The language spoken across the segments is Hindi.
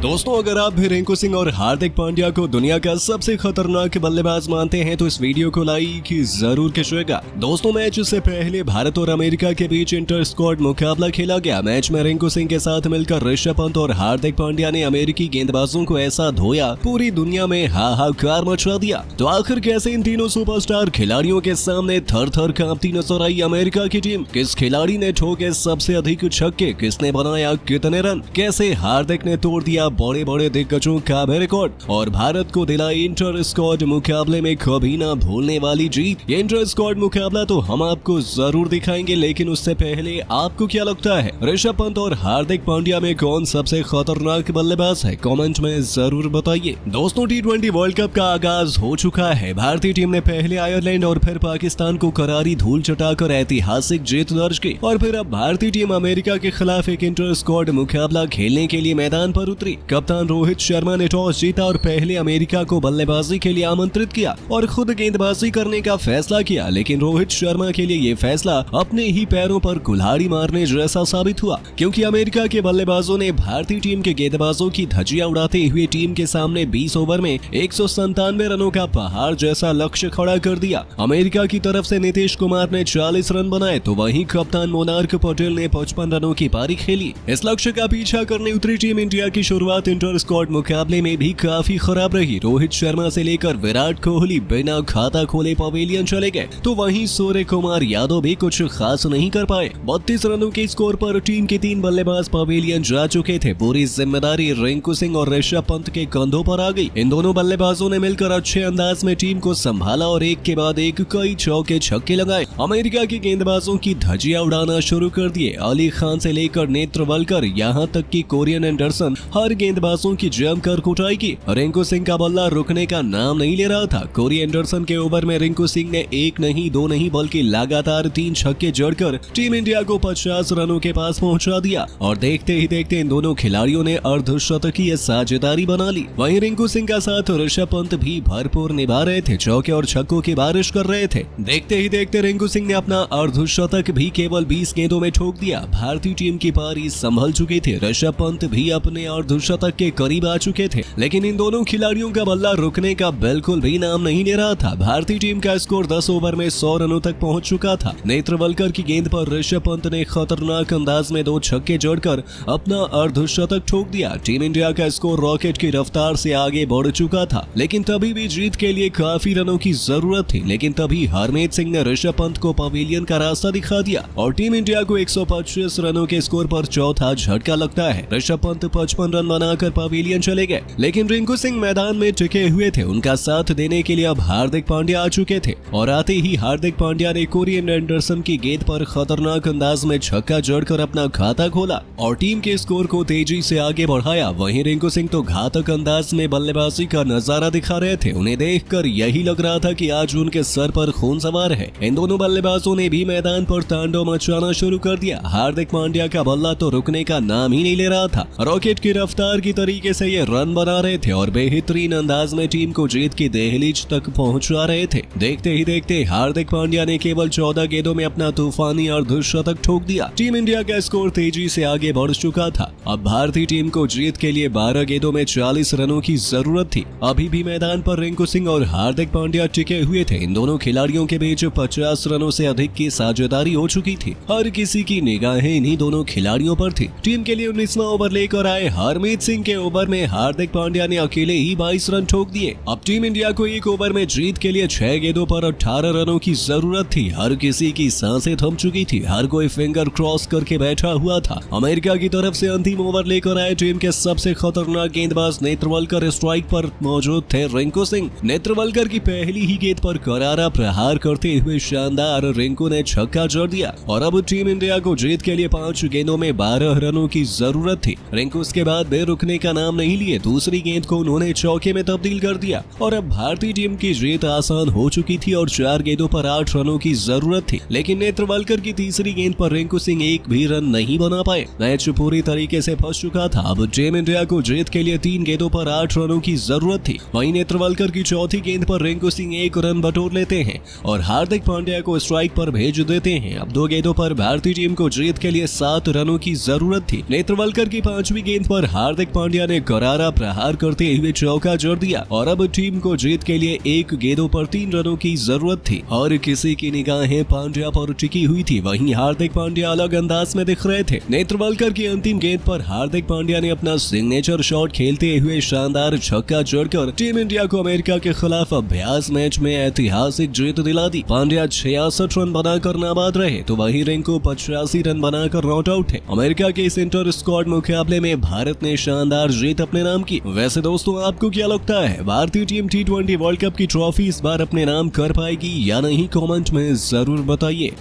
दोस्तों, अगर आप भी रिंकू सिंह और हार्दिक पांड्या को दुनिया का सबसे खतरनाक बल्लेबाज मानते हैं तो इस वीडियो को लाइक जरूर कीजिएगा। दोस्तों, मैच से पहले भारत और अमेरिका के बीच इंटर स्क्वाड मुकाबला खेला गया। मैच में रिंकू सिंह के साथ मिलकर ऋषभ पंत और हार्दिक पांड्या ने अमेरिकी गेंदबाजों को ऐसा धोया, पूरी दुनिया में हाहाकार मचा दिया। तो आखिर कैसे इन तीनों सुपरस्टार खिलाड़ियों के सामने थर थर कांपती नजर आई अमेरिका की टीम? किस खिलाड़ी ने ठोके सबसे अधिक छक्के? किसने बनाया कितने रन? कैसे हार्दिक ने तोड़ दिया बड़े बड़े दिग्गजों का भी रिकॉर्ड और भारत को दिलाई इंटर स्क्वाड मुकाबले में कभी ना भूलने वाली जीत? ये इंटर स्क्वाड मुकाबला तो हम आपको जरूर दिखाएंगे, लेकिन उससे पहले आपको क्या लगता है, ऋषभ पंत और हार्दिक पांड्या में कौन सबसे खतरनाक बल्लेबाज है? कमेंट में जरूर बताइए। दोस्तों, T20 वर्ल्ड कप का आगाज हो चुका है। भारतीय टीम ने पहले आयरलैंड और फिर पाकिस्तान को करारी धूल चटाकर ऐतिहासिक जीत दर्ज की और फिर अब भारतीय टीम अमेरिका के खिलाफ एक इंटर स्क्वाड मुकाबला खेलने के लिए मैदान पर उतरी। कप्तान रोहित शर्मा ने टॉस जीता और पहले अमेरिका को बल्लेबाजी के लिए आमंत्रित किया और खुद गेंदबाजी करने का फैसला किया, लेकिन रोहित शर्मा के लिए ये फैसला अपने ही पैरों पर कुल्हाड़ी मारने जैसा साबित हुआ, क्योंकि अमेरिका के बल्लेबाजों ने भारतीय टीम के गेंदबाजों की धज्जियां उड़ाते हुए टीम के सामने 20 ओवर में 197 रनों का पहाड़ जैसा लक्ष्य खड़ा कर दिया। अमेरिका की तरफ से नीतीश कुमार ने 40 रन बनाए तो वहीं कप्तान मोनार्क पटेल ने 55 रनों की पारी खेली। इस लक्ष्य का पीछा करने उतरी टीम इंडिया की शुरुआत इंटर स्क्वाड मुकाबले में भी काफी खराब रही। रोहित शर्मा से लेकर विराट कोहली बिना खाता खोले पवेलियन चले गए, तो वहीं सूर्य कुमार यादव भी कुछ खास नहीं कर पाए। 32 रनों के स्कोर पर टीम के 3 बल्लेबाज पवेलियन जा चुके थे। पूरी जिम्मेदारी रिंकू सिंह और ऋषभ पंत के कंधों पर आ गई। इन दोनों बल्लेबाजों ने मिलकर अच्छे अंदाज में टीम को संभाला और एक के बाद एक कई चौके छक्के लगाए। अमेरिका के गेंदबाजों की धज्जियां उड़ाना शुरू कर दिए। अली खान से लेकर नेत्रवलकर, यहाँ तक कि कोरियन एंडरसन, हर गेंदबाजों की जमकर कुटाई की। रिंकू सिंह का बल्ला रुकने का नाम नहीं ले रहा था। कोरी एंडरसन के ओवर में रिंकू सिंह ने 1 नहीं 2 नहीं बल्कि लगातार 3 छक्के जड़कर टीम इंडिया को 50 रनों के पास पहुंचा दिया और देखते ही देखते इन दोनों खिलाड़ियों ने अर्धशतकीय साझेदारी बना ली। वहीं रिंकू सिंह का साथ ऋषभ पंत भी भरपूर निभा रहे थे, चौके और छक्कों की बारिश कर रहे थे। देखते ही देखते रिंकू सिंह ने अपना अर्धशतक भी केवल 20 गेंदों में ठोक दिया। भारतीय टीम की पारी संभल चुकी थी। ऋषभ पंत भी अपने अर्धशतक के करीब आ चुके थे, लेकिन इन दोनों खिलाड़ियों का बल्ला रुकने का बिल्कुल भी नाम नहीं ले रहा था। भारतीय टीम का स्कोर 10 ओवर में 100 रनों तक पहुंच चुका था। नेत्रवलकर की गेंद पर ऋषभ पंत ने खतरनाक अंदाज में 2 छक्के जड़कर अपना अर्धशतक ठोक दिया। टीम इंडिया का स्कोर रॉकेट की रफ्तार से आगे बढ़ चुका था, लेकिन तभी भी जीत के लिए काफी रनों की जरूरत थी। लेकिन तभी हरमीत सिंह ने ऋषभ पंत को पवेलियन का रास्ता दिखा दिया और टीम इंडिया को 125 रनों के स्कोर पर चौथा झटका लगता है। ऋषभ पंत 55 रन बनाकर पवेलियन चले गए, लेकिन रिंकू सिंह मैदान में टिके हुए थे। उनका साथ देने के लिए अब हार्दिक पांड्या आ चुके थे और आते ही हार्दिक पांड्या ने कोरियन एंडरसन की गेंद पर खतरनाक अंदाज में छक्का जड़कर अपना खाता खोला और टीम के स्कोर को तेजी से आगे बढ़ाया। वहीं रिंकू सिंह तो घातक अंदाज में बल्लेबाजी का नजारा दिखा रहे थे। उन्हें देखकर यही लग रहा था कि आज उनके सर पर खून सवार है। इन दोनों बल्लेबाजों ने भी मैदान पर तांडव मचाना शुरू कर दिया। हार्दिक पांड्या का बल्ला तो रुकने का नाम ही नहीं ले रहा था। रॉकेट की रफ्तार की तरीके से ये रन बना रहे थे और बेहतरीन अंदाज में टीम को जीत की दहलीज तक पहुंचा रहे थे। देखते ही देखते हार्दिक पांड्या ने केवल 14 गेंदों में अपना तूफानी अर्धशतक ठोक दिया। टीम इंडिया का स्कोर तेजी से आगे बढ़ चुका था। अब भारतीय टीम को जीत के लिए 12 गेंदों में 40 रनों की जरूरत थी। अभी भी मैदान पर रिंकू सिंह और हार्दिक पांड्या टिके हुए थे। इन दोनों खिलाड़ियों के बीच 50 रनों से अधिक की साझेदारी हो चुकी थी। हर किसी की निगाहें इन्हीं दोनों खिलाड़ियों पर थी। टीम के लिए 19वां ओवर लेकर आए हरमीत सिंह के ओवर में हार्दिक पांड्या ने अकेले ही 22 रन ठोक दिए। अब टीम इंडिया को एक ओवर में जीत के लिए 6 गेंदों पर 18 रनों की जरूरत थी। हर किसी की सांसें थम चुकी थी। हर कोई फिंगर क्रॉस करके बैठा हुआ था। अमेरिका की तरफ से अंतिम ओवर लेकर आए टीम के सबसे खतरनाक गेंदबाज नेत्रवलकर स्ट्राइक पर मौजूद थे। रिंकू सिंह नेत्रवलकर की पहली ही गेंद पर करारा प्रहार करते हुए शानदार रिंकू ने छक्का जड़ दिया और अब टीम इंडिया को जीत के लिए 5 गेंदों में 12 रनों की जरूरत थी। रिंकू उसके बाद भी रुकने का नाम नहीं लिए। दूसरी गेंद को उन्होंने चौके में तब्दील कर दिया और अब भारतीय टीम की जीत आसान हो चुकी थी और 4 गेंदों पर 8 रनों की जरूरत थी। लेकिन नेत्रवलकर की तीसरी गेंद पर रिंकू सिंह एक भी रन नहीं बना पाए। मैच पूरी तरीके से फंस चुका था। अब टीम इंडिया को जीत के लिए 3 गेंदों पर 8 रनों की जरूरत थी। वहीं नेत्रवलकर की चौथी गेंद पर रिंकू सिंह 1 रन बटोर लेते हैं और हार्दिक पांड्या को स्ट्राइक पर भेज देते हैं। अब 2 गेंदों पर भारतीय टीम को जीत के लिए 7 रनों की जरूरत थी। नेत्रवलकर की 5वीं गेंद पर हार्दिक पांड्या ने करारा प्रहार करते हुए चौका जड़ दिया और अब टीम को जीत के लिए 1 गेंदों पर 3 रनों की जरूरत थी और किसी की निगाहें पांड्या पर टिकी हुई थी। वहीं हार्दिक पांड्या अलग अंदाज में दिख रहे थे। नेत्रवलकर की अंतिम गेंद पर हार्दिक पांड्या ने अपना सिग्नेचर शॉट खेलते हुए शानदार छक्का जड़कर टीम इंडिया को अमेरिका के खिलाफ अभ्यास मैच में ऐतिहासिक जीत दिला दी। पांड्या 66 रन बनाकर नाबाद रहे तो वहीं रिंकू 85 रन बनाकर नॉट आउट है। अमेरिका के इस इंटर स्क्वाड मुकाबले में भारत ने शानदार जीत अपने नाम की। वैसे दोस्तों, आपको क्या लगता है, भारतीय टीम T20 वर्ल्ड कप की ट्रॉफी इस बार अपने नाम कर पाएगी या नहीं? कमेंट में जरूर बताइए।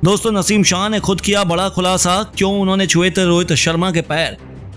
दोस्तों, नसीम शाह ने खुद किया बड़ा खुलासा, क्यों उन्होंने छुए थे रोहित शर्मा के पैर।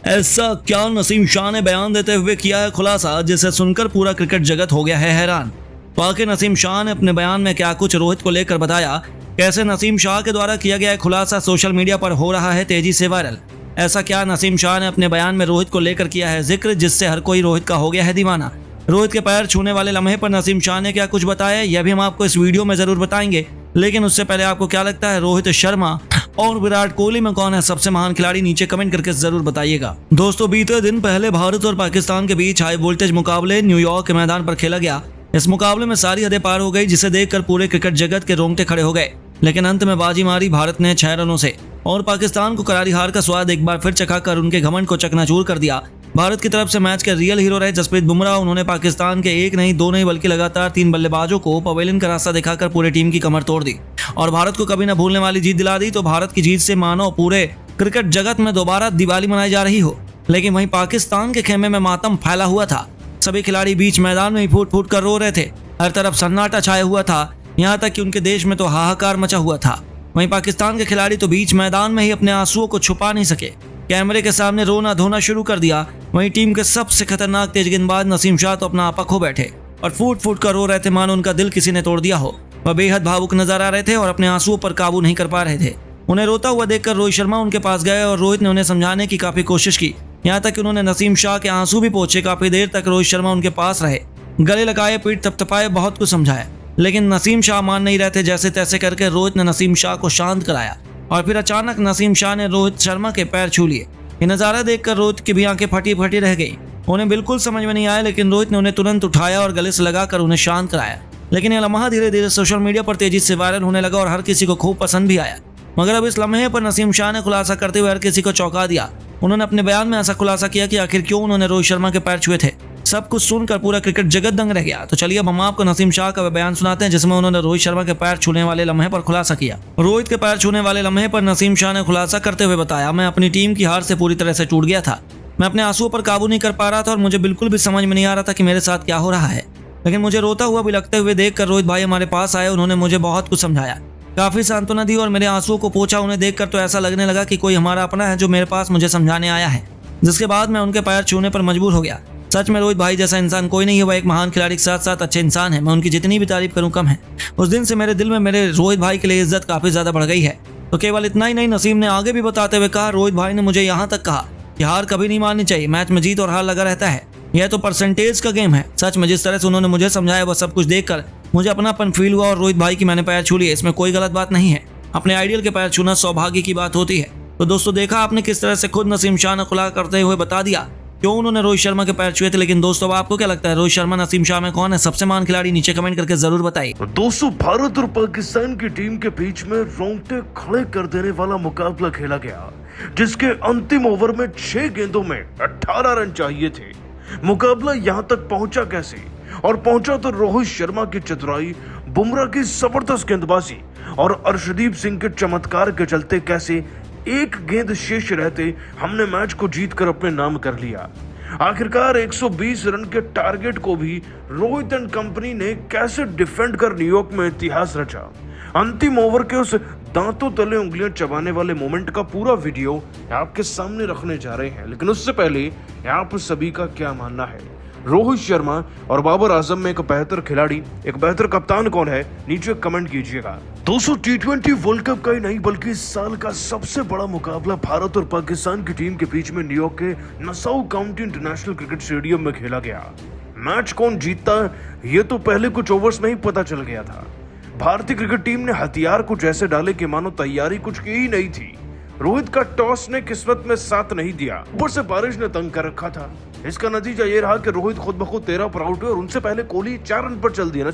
ऐसा क्या नसीम शाह ने बयान देते हुए किया है खुलासा, जिसे सुनकर पूरा क्रिकेट जगत हो गया है हैरान। वाकई नसीम शाह ने अपने बयान में क्या कुछ रोहित को लेकर बताया। कैसे नसीम शाह के द्वारा किया गया खुलासा सोशल मीडिया पर हो रहा है तेजी से वायरल। ऐसा क्या नसीम शाह ने अपने बयान में रोहित को लेकर किया है जिक्र, जिससे हर कोई रोहित का हो गया है दीवाना। रोहित के पैर छूने वाले लम्हे पर नसीम शाह ने क्या कुछ बताया, यह भी हम आपको इस वीडियो में जरूर बताएंगे। लेकिन उससे पहले आपको क्या लगता है, रोहित शर्मा और विराट कोहली में कौन है सबसे महान खिलाड़ी? नीचे कमेंट करके जरूर बताइएगा। दोस्तों, बीते दिन पहले भारत और पाकिस्तान के बीच हाई वोल्टेज मुकाबले न्यूयॉर्क के मैदान पर खेला गया। इस मुकाबले में सारी हदें पार हो गई, जिसे देखकर पूरे क्रिकेट जगत के रोंगटे खड़े हो गए। लेकिन अंत में बाजी मारी भारत ने 6 रनों से और पाकिस्तान को करारी हार का स्वाद एक बार फिर चखाकर उनके घमंड को चकनाचूर कर दिया। भारत की तरफ से मैच के रियल हीरो रहे जसप्रीत बुमराह। उन्होंने पाकिस्तान के 1 नहीं 2 नहीं बल्कि लगातार 3 बल्लेबाजों को पवेलियन का रास्ता दिखाकर पूरे टीम की कमर तोड़ दी और भारत को कभी न भूलने वाली जीत दिला दी। तो भारत की जीत से मानो पूरे क्रिकेट जगत में दोबारा दिवाली मनाई जा रही हो। लेकिन वहीं पाकिस्तान के खेमे में मातम फैला हुआ था। सभी खिलाड़ी बीच मैदान में ही फूट फूट कर रो रहे थे। हर तरफ सन्नाटा छाया हुआ था, यहाँ तक कि उनके देश में तो हाहाकार मचा हुआ था। वहीं पाकिस्तान के खिलाड़ी तो बीच मैदान में ही अपने आंसुओं को छुपा नहीं सके, कैमरे के सामने रोना धोना शुरू कर दिया। वहीं टीम के सबसे खतरनाक तेज गेंदबाज नसीम शाह तो अपना आपा खो बैठे और फूट फूट कर रो रहे थे, मानो उनका दिल किसी ने तोड़ दिया हो। वह बेहद भावुक नजर आ रहे थे और अपने आंसुओं पर काबू नहीं कर पा रहे थे। उन्हें रोता हुआ देखकर रोहित शर्मा उनके पास गए और रोहित ने उन्हें समझाने की काफी कोशिश की। यहाँ तक कि उन्होंने नसीम शाह के आंसू भी पोंछे। काफी देर तक रोहित शर्मा उनके पास रहे, गले लगाए, पीठ थपथपाए, बहुत कुछ समझाया। लेकिन नसीम शाह मान नहीं रहे थे। जैसे तैसे करके रोहित ने नसीम शाह को शांत कराया और फिर अचानक नसीम शाह ने रोहित शर्मा के पैर छू लिए। ये नज़ारा देखकर रोहित की भी आंखें फटी फटी रह गई। उन्हें बिल्कुल समझ में नहीं आया, लेकिन रोहित ने उन्हें तुरंत उठाया और गले से लगाकर उन्हें शांत कराया। लेकिन यह लम्हा धीरे धीरे सोशल मीडिया पर तेजी से वायरल होने लगा और हर किसी को खूब पसंद भी आया। मगर अब इस लम्हे पर नसीम शाह ने खुलासा करते हुए हर किसी को चौंका दिया। उन्होंने अपने बयान में ऐसा खुलासा किया कि आखिर क्यों उन्होंने रोहित शर्मा के पैर छुए थे। सब कुछ सुनकर पूरा क्रिकेट जगत दंग रह गया। तो चलिए अब हम आपको नसीम शाह का बयान सुनाते हैं, जिसमें उन्होंने रोहित शर्मा के पैर छूने वाले लम्हे पर खुलासा किया। रोहित के पैर छूने वाले लम्हे पर नसीम शाह ने खुलासा करते हुए बताया, मैं अपनी टीम की हार से पूरी तरह से टूट गया था। मैं अपने आंसुओं पर काबू नहीं कर पा रहा था और मुझे बिल्कुल भी समझ में नहीं आ रहा था कि मेरे साथ क्या हो रहा है। लेकिन मुझे रोता हुआ भी लगते हुए देखकर रोहित भाई हमारे पास आए। उन्होंने मुझे बहुत कुछ समझाया, काफी सांत्वना दी और मेरे आंसुओं को पोंछा। उन्हें देखकर तो ऐसा लगने लगा कि कोई हमारा अपना है जो मेरे पास मुझे समझाने आया है। जिसके बाद मैं उनके पैर छूने पर मजबूर हो गया। सच में रोहित भाई जैसा इंसान कोई नहीं है। वह एक महान खिलाड़ी के साथ साथ अच्छे इंसान है। मैं उनकी जितनी भी तारीफ करूं कम है। उस दिन से मेरे दिल में मेरे रोहित भाई के लिए इज्जत काफी ज्यादा बढ़ गई है। तो केवल इतना ही नहीं, नसीम ने आगे भी बताते हुए कहा, रोहित भाई ने मुझे यहाँ तक कहा कि हार कभी नहीं माननी चाहिए। मैच में जीत और हार लगा रहता है, यह तो परसेंटेज का गेम है। सच में जिस तरह से उन्होंने मुझे समझाया वह सब कुछ देखकर मुझे अपनापन फील हुआ और रोहित भाई की मैंने पैर छू लिए, इसमें कोई गलत बात नहीं है। अपने आइडियल के पैर छूना सौभाग्य की बात होती है। तो दोस्तों, देखा आपने किस तरह से खुद नसीम शाह ने खुला करते हुए बता दिया क्यों उन्होंने रोहित शर्मा के पैर छुए थे। लेकिन दोस्तों, अब आपको क्या लगता है, रोहित शर्मा नसीम शाह में कौन है सबसे महान खिलाड़ी? नीचे कमेंट करके जरूर बताइए। दोस्तों, भारत और पाकिस्तान की टीम के बीच में रोंगटे खड़े कर देने वाला मुकाबला खेला गया, जिसके अंतिम ओवर में 6 गेंदों में 18 रन चाहिए थे। मुकाबला यहां तक पहुंचा कैसे? और पहुंचा तो रोहित शर्मा की चतुराई, बुमराह की जबरदस्त गेंदबाजी और अर्शदीप सिंह के चमत्कार के चलते कैसे 1 गेंद शेष रहते हमने मैच को जीतकर अपने नाम कर लिया। आखिरकार 120 रन के टारगेट को भी रोहित एंड कंपनी ने कैसे डिफेंड कर न्यूयॉर्क में इतिहास रचा। अंतिम ओवर के उस दांतों तले उंगलियां चबाने वाले मोमेंट का पूरा वीडियो आपके सामने रखने जा रहे हैं। लेकिन उससे पहले आप सभी का क्या मानना है, रोहित शर्मा और बाबर आजम में एक बेहतर खिलाड़ी, एक बेहतर कप्तान कौन है? नीचे कमेंट कीजिएगा। दोस्तों, T20 वर्ल्ड कप का ही नहीं बल्कि इस साल का सबसे बड़ा मुकाबला भारत और पाकिस्तान की टीम के बीच में न्यूयॉर्क के Nassau county international cricket stadium में खेला गया। मैच कौन जीतता ये तो पहले कुछ ओवर्स में ही पता चल गया था। भारतीय क्रिकेट टीम ने हथियार कुछ ऐसे डाले कि मानो तैयारी कुछ की ही नहीं थी। रोहित का टॉस ने किस्मत में साथ नहीं दिया, ऊपर से बारिश ने तंग कर रखा था। इसका नतीजा ये रहा कि रोहित खुद ब खुद 13 पर आउट हुए और उनसे पहले कोहली 4 रन पर चल दिए।